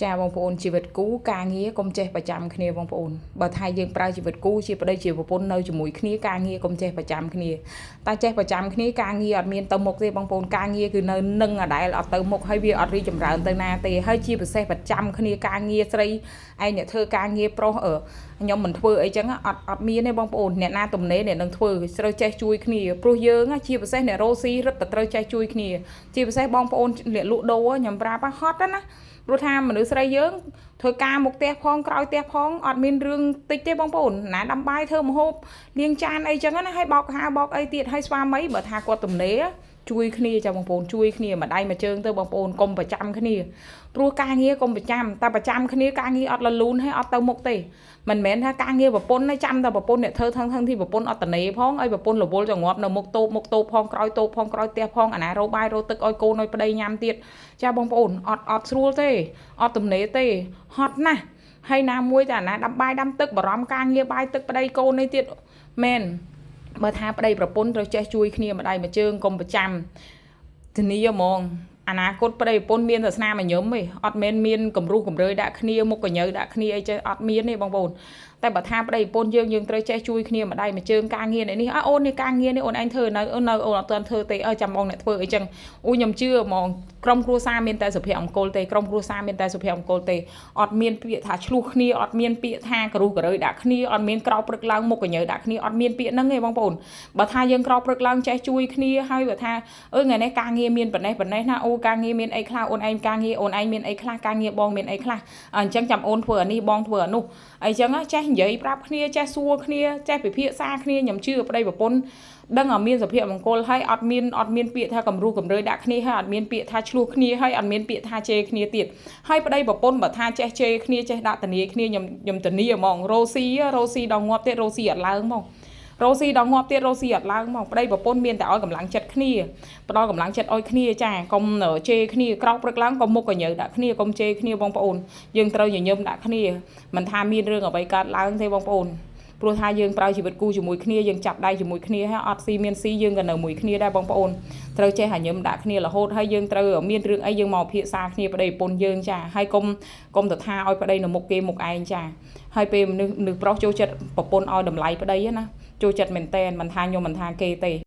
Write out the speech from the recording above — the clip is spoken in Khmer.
ចាបងប្អូនជីវិតគូការងារកុំចេះប្រចាំគ្នាបងប្អូនបើថាយើងប្រើជីវិតគូជាប្តីជាប្រពន្ធនៅជាមួយគ្នាការងារកុំចេះប្រចាំគ្នាតែចេះប្រចាំគ្នាការងារអត់មានទៅមុខទេបងប្អូនការងារគឺនៅនឹងដដែលអត់ទៅមុខហើយវាអត់រីចម្រើនទៅណាទេហើយជាពិសេសប្រចាំគ្នាការងារស្រីឯអ្នកធ្វើការងារប្រុសខ្ញុំមិនធ្វើអីចឹងអត់មានទេបងប្អូនអ្នកណាទំនេរអ្នកនឹងធ្វើត្រូវចេះជួយគ្នាព្រោះយើងជាពិសេសអ្នករ៉ូស៊ីរឹតតែត្រូវចេះជួយគ្នាជាពិសេសបងប្អូនអ្នកលក់ដូរខ្ញុំប្រាប់ហត់ណាព្រោះថាមនុស្សស្រីយើងធ្វើការមុខផ្ទះផងក្រោយផ្ទះផងអត់មានរឿងតិចទេបងប្អូនណាដាំបាយធ្វើម្ហូបលាងចានអីចឹងណាហើយបោកហាបោកអីទៀតហើយស្វាមីបើថាគាត់ទំនេរជួយគ្នាចាបងប្អូនជួយគ្នាម្ដាយមួយជើងទៅបងប្អូនកុំប្រចាំគ្នាព្រោះការងារកុំប្រចាំតែប្រចាំគ្នាការងារអត់លលូនហើយអត់ទៅមុខទេមិនមែនថាការងារប្រពន្ធចាំតែប្រពន្ធអ្នកធ្វើថងទីប្រពន្ធអត់តនេផងឲ្យប្រពន្ធរវល់ចងាប់នៅមុខតូបផងក្រោយតូបផងក្រោយផ្ទះផងអាណារោបាយរោទឹកឲ្យកូនឲ្យប្តីញ៉ាំទៀតចាបងប្អូនអត់ស្រួលទេអត់ទំនេរទេហត់ណាស់ហើយណាមួយតែអាណាដាំបាយដាំទឹកបារម្ភការងារបាយទឹកប្តីកូននេះទៀតមែនបើថាប្តីប្រពន្ធត្រូវចេះជួយគ្នាម្ដាយមួយជើងកុំប្រចាំធានាហ្មងអនាគតប្តីប្រពន្ធមានសាសនាមញឹមទេអត់មែនមានគំរុះគំរើយដាក់គ្នាមុខកញើដាក់គ្នាអីចេះអត់មានទេបងប្អូនតែបើថាប្តីប្រពន្ធយើងត្រូវចេះជួយគ្នាម្ដាយមួយជើងការងារនេះអូននេះការងារនេះអូនឯងធ្វើនៅអូនអត់ទាន់ធ្វើទេចាំបងអ្នកធ្វើអីចឹងខ្ញុំជឿហ្មងក្រុមគ្រួសារមានតែសុភមង្គលទេក្រុមគ្រួសារមានតែសុភមង្គលទេអត់មានពាក្យថាឆ្លោះគ្នាអត់មានពាក្យថាករុះករើយដាក់គ្នាអត់មានក្រោកព្រឹកឡើងមុខកញើដាក់គ្នាអត់មានពាក្យហ្នឹងទេបងប្អូនបើថាយើងក្រោកព្រឹកឡើងចេះជួយគ្នាហើយបើថាថ្ងៃនេះការងារមានប៉ុណ្ណេះណាអូការងារមានអីខ្លះអូនឯងការងារអូនឯងមានអីខ្លះការងារបងមានអីខ្លះអញ្ចឹងចាំអូនធ្វើអានេះបងធ្វើអានោះអីចឹងចេះនិយាយប្រាប់គ្នាចេះសួរគ្នាចេះពិភាក្សាគ្នាខ្ញុំជឿប្តីប្រពន្ធដឹងឲ្យមានសុភមង្គលហើយអត់មានពាក្យថាគំរុះគំរើយដាក់គ្នាហើយអត់មានពាក្យថាឆ្លោះគ្នាហើយអត់មានពាក្យថាជេរគ្នាទៀតហើយប្តីប្រពន្ធបើថាចេះជេរគ្នាចេះដាក់ធានាគ្នាខ្ញុំធានាហ្មងរ៉ូស៊ីដល់ងាប់ទៀតរ៉ូស៊ីអត់ឡើងហ្មងរ៉ូស៊ីដល់ងាប់ទៀតរ៉ូស៊ីអត់ឡើងហ្មងប្តីប្រពន្ធមានតែឲ្យកម្លាំងចិត្តគ្នាផ្ដល់កម្លាំងចិត្តឲ្យគ្នាចាកុំជេរគ្នាក្រោកព្រឹកឡើងកុំមុខកញើដាក់គ្នាកុំជេរគ្នាបងប្អូនយើងត្រូវញញឹមដាក់គ្នាមិនថាមានរឿងអ្វីកើតឡើងទេបងប្អូនព្រោះថាយើងប្រើជីវិតគូជាមួយគ្នាយើងចាប់ដៃជាមួយគ្នាហើយអត់ស៊ីមានស៊ីយើងក៏នៅមួយគ្នាដែរបងប្អូនត្រូវចេះញញឹមដាក់គ្នារហូតហើយយើងត្រូវមានរឿងអីយើងមកភាសាគ្នាប្តីប្រពន្ធយើងចាហើយកុំទៅថាឲ្យប្តីនៅមុខគេមុខឯងចាហើយពេលមនុស្សប្រុសចូលចិត្តប្រពន្ធឲ្យតម្លៃប្តីណាចូលចិត្តមែនតែនមិនថាខ្ញុំមិនថាគេទេ